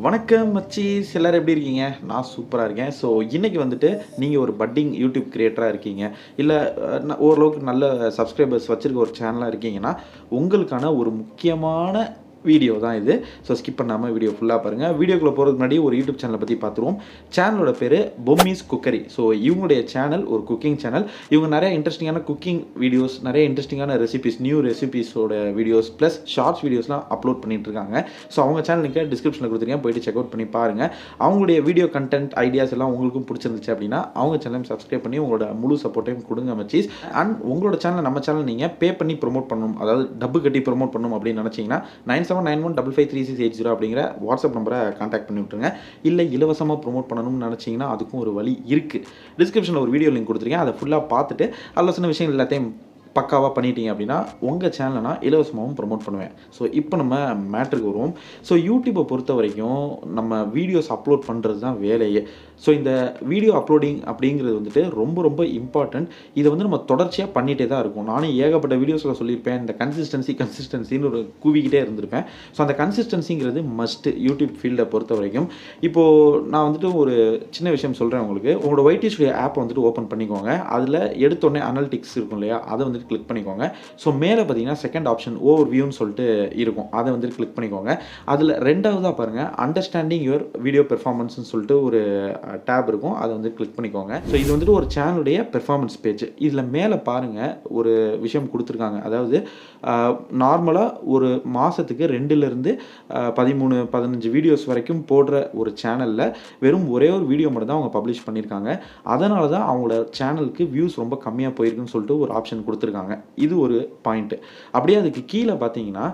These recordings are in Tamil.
வணக்கம் மச்சீஸ், எல்லாரும் எப்படி இருக்கீங்க? நான் சூப்பராக இருக்கேன். ஸோ இன்றைக்கி வந்துட்டு நீங்கள் ஒரு பட்டிங் யூடியூப் கிரியேட்டராக இருக்கீங்க, இல்லை ஓரளவுக்கு நல்ல சப்ஸ்கிரைபர்ஸ் வச்சுருக்க ஒரு சேனலாக இருக்கீங்கன்னா உங்களுக்கான ஒரு முக்கியமான வீடியோ தான் இது. ஸோ ஸ்கிப் பண்ணாமல் வீடியோ ஃபுல்லாக பாருங்கள். வீடியோக்குள்ளே போகிறதுக்கு முன்னாடி ஒரு யூடியூப் சேனலை பற்றி பார்த்துருவோம். சேனலோட பேர் பொம்மிஸ் குக்கரி. ஸோ இவங்களுடைய சேனல் ஒரு குக்கிங் சேனல். இவங்க நிறைய இன்ட்ரெஸ்டிங்கான குக்கிங் வீடியோஸ், நிறைய இன்ட்ரெஸ்டிங்கான ரெசிபிஸ், நியூ ரெசிபிஸோட வீடியோஸ் ப்ளஸ் ஷார்ட்ஸ் வீடியோஸ்லாம் அப்லோட் பண்ணிட்டு இருக்காங்க. ஸோ அவங்க சேனல் லிங்க் டிஸ்கிரிப்ஷனில் கொடுத்துருக்கேன், போய்ட்டு செக் அவுட் பண்ணி பாருங்கள். அவங்களுடைய வீடியோ கண்டென்ட் ஐடியாஸ் எல்லாம் உங்களுக்கும் பிடிச்சிருந்துச்சு அப்படின்னா அவங்க சேனலையும் சப்ஸ்கிரைப் பண்ணி உங்களோட முழு சப்போர்ட்டையும் கொடுங்க மச்சீஸ். அண்ட் உங்களோட சேனல் நம்ம சேனல் நீங்கள் பே பண்ணி ப்ரொமோட் பண்ணணும், அதாவது டப்பு கட்டி ப்ரொமோட் பண்ணணும் அப்படின்னு நினச்சிங்கன்னா 9791553680 அப்படிங்கிற வாட்ஸ்அப் நம்பரை கான்டாக்ட் பண்ணி விட்டுருங்க. இல்லை இலவசமாக ப்ரொமோட் பண்ணணும்னு நினச்சிங்கன்னா அதுக்கும் ஒரு வழி இருக்குது. டிஸ்கிரிப்ஷனில் ஒரு வீடியோ லிங்க் கொடுத்துருக்கேன், அதை ஃபுல்லாக பார்த்துட்டு அதில் சின்ன விஷயங்கள் எல்லாத்தையும் பக்காவாக பண்ணிட்டீங்க அப்படின்னா உங்கள் சேனலை நான் இலவசமாகவும் ப்ரொமோட் பண்ணுவேன். ஸோ இப்போ நம்ம மேட்ருக்கு வருவோம். ஸோ யூடியூப்பை பொறுத்த வரைக்கும் நம்ம வீடியோஸ் அப்லோட் பண்ணுறது தான் வேலையே. ஸோ இந்த வீடியோ அப்லோடிங் அப்படிங்கிறது வந்துட்டு ரொம்ப ரொம்ப இம்பார்ட்டண்ட். இதை வந்து நம்ம தொடர்ச்சியாக பண்ணிகிட்டே தான் இருக்கும். நானும் ஏகப்பட்ட வீடியோஸில் சொல்லியிருப்பேன், இந்த கன்சிஸ்டன்சின்னு ஒரு கூவிக்கிட்டே இருந்திருப்பேன். ஸோ அந்த கன்சிஸ்டன்சிங்கிறது மஸ்ட்டு யூடியூப் ஃபீல்டை பொறுத்த வரைக்கும். இப்போது நான் வந்துட்டு ஒரு சின்ன விஷயம் சொல்கிறேன் உங்களுக்கு. உங்களோட YT Studio ஆப்பை வந்துட்டு ஓப்பன் பண்ணிக்கோங்க. அதில் எடுத்தோடனே அனலிட்டிக்ஸ் இருக்கும் இல்லையா, அதை வந்துட்டு கிளிக் பண்ணிக்கோங்க. ஸோ மேலே பார்த்தீங்கன்னா செகண்ட் ஆப்ஷன் ஓவர் வியூன்னு சொல்லிட்டு இருக்கும், அதை வந்துட்டு கிளிக் பண்ணிக்கோங்க. அதில் ரெண்டாவதாக பாருங்கள் அண்டர்ஸ்டாண்டிங் யுவர் வீடியோ பெர்ஃபார்மன்ஸ்னு சொல்லிட்டு ஒரு டேப் இருக்கும், அதை வந்து கிளிக் பண்ணிக்கோங்க. ஸோ இது வந்துட்டு ஒரு சேனலுடைய பெர்ஃபார்மன்ஸ் பேஜ். இதில் மேலே பாருங்கள் ஒரு விஷயம் கொடுத்துருக்காங்க. அதாவது நார்மலாக ஒரு மாதத்துக்கு 2லேருந்து 13-15 வீடியோஸ் வரைக்கும் போடுற ஒரு சேனலில் வெறும் ஒரே ஒரு வீடியோ மட்டும் தான் அவங்க பப்ளிஷ் பண்ணியிருக்காங்க. அதனால தான் அவங்களோட சேனலுக்கு வியூஸ் ரொம்ப கம்மியாக போயிருக்குன்னு சொல்லிட்டு ஒரு ஆப்ஷன் கொடுத்துருக்காங்க. இது ஒரு பாயிண்ட்டு. அப்படியே அதுக்கு கீழே பார்த்தீங்கன்னா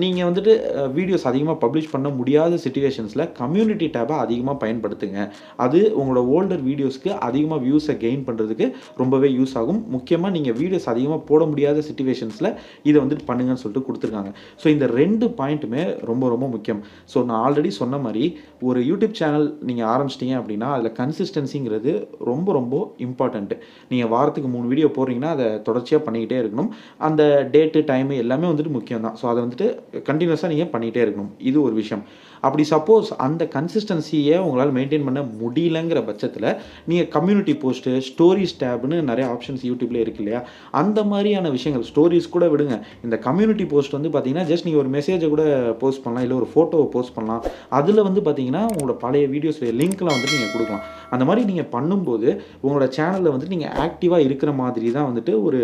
நீங்கள் வந்துட்டு வீடியோஸ் அதிகமாக பப்ளிஷ் பண்ண முடியாத சிச்சுவேஷன்ஸில் கம்யூனிட்டி டேப்பை அதிகமாக பயன்படுத்துங்க. அது உங்களோட ஓல்டர் வீடியோஸ்க்கு அதிகமாக வியூஸை கெயின் பண்ணுறதுக்கு ரொம்பவே யூஸ் ஆகும். முக்கியமாக நீங்கள் வீடியோஸ் அதிகமாக போட முடியாத சிச்சுவேஷன்ஸில் இதை வந்துட்டு பண்ணுங்கன்னு சொல்லிட்டு கொடுத்துருக்காங்க. ஸோ இந்த 2 பாயிண்ட்டுமே ரொம்ப ரொம்ப முக்கியம். ஸோ நான் ஆல்ரெடி சொன்ன மாதிரி ஒரு யூடியூப் சேனல் நீங்கள் ஆரம்பிச்சிட்டிங்க அப்படின்னா அதில் கன்சிஸ்டன்சிங்கிறது ரொம்ப ரொம்ப இம்பார்ட்டண்ட்டு. நீங்கள் வாரத்துக்கு 3 வீடியோ போடுறீங்கன்னா அதை தொடர்ச்சியாக பண்ணிக்கிட்டே இருக்கணும். அந்த டேட்டு டைமு எல்லாமே வந்துட்டு முக்கியம் தான். ஸோ அதை வந்துட்டு கண்டினியூஸாக நீங்கள் பண்ணிகிட்டே இருக்கணும். இது ஒரு விஷயம். அப்படி சப்போஸ் அந்த கன்சிஸ்டன்சியை உங்களால் மெயின்டைன் பண்ண முடியலங்கிற பட்சத்தில் நீங்கள் கம்யூனிட்டி போஸ்ட்டு, ஸ்டோரிஸ் டேப்னு நிறைய ஆப்ஷன்ஸ் யூடியூப்லேயே இருக்கு இல்லையா, அந்த மாதிரியான விஷயங்கள், ஸ்டோரிஸ் கூட விடுங்க, இந்த கம்யூனிட்டி போஸ்ட் வந்து பார்த்தீங்கன்னா ஜஸ்ட் நீங்கள் ஒரு மெசேஜை கூட போஸ்ட் பண்ணலாம், இல்லை ஒரு ஃபோட்டோவை போஸ்ட் பண்ணலாம். அதில் வந்து பார்த்தீங்கன்னா உங்களோட பழைய வீடியோஸுடைய லிங்க்லாம் வந்துட்டு நீங்கள் கொடுக்கலாம். அந்த மாதிரி நீங்கள் பண்ணும்போது உங்களோட சேனலில் வந்துட்டு நீங்கள் ஆக்டிவாக இருக்கிற மாதிரி தான் வந்துட்டு ஒரு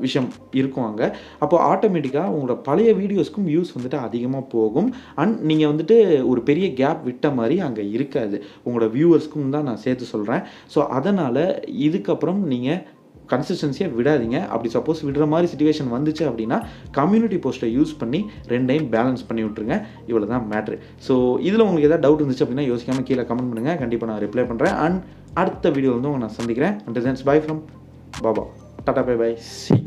விஷயம் இருக்கும் அங்கே. அப்போது ஆட்டோமேட்டிக்காக உங்களோட பழைய வீடியோஸ்க்கும் வியூஸ் வந்துட்டு அதிகமாக போகும். அண்ட் நீங்கள் வந்துட்டு ஒரு பெரிய கேப் விட்ட மாதிரி அங்கே இருக்காது. உங்களோட வியூவர்ஸ்க்கும் தான் நான் சேர்த்து சொல்கிறேன். ஸோ அதனால் இதுக்கப்புறம் நீங்கள் கன்சிஸ்டன்சியாக விடாதீங்க. அப்படி சப்போஸ் விடுற மாதிரி சிச்சுவேஷன் வந்துச்சு அப்படின்னா கம்யூனிட்டி போஸ்ட்டை யூஸ் பண்ணி 2டையும் பேலன்ஸ் பண்ணி விட்ருங்க. இவ்வளோ தான் மேட்ரு. ஸோ இதில் உங்களுக்கு எதாவது டவுட் இருந்துச்சு அப்படின்னா யோசிக்காமல் கீழே கமெண்ட் பண்ணுங்கள், கண்டிப்பாக நான் ரிப்ளை பண்ணுறேன். அண்ட் அடுத்த வீடியோ வந்து உங்களை நான் சந்திக்கிறேன். அண்ட் தென்ஸ் bye from Baba. Tata bye bye. C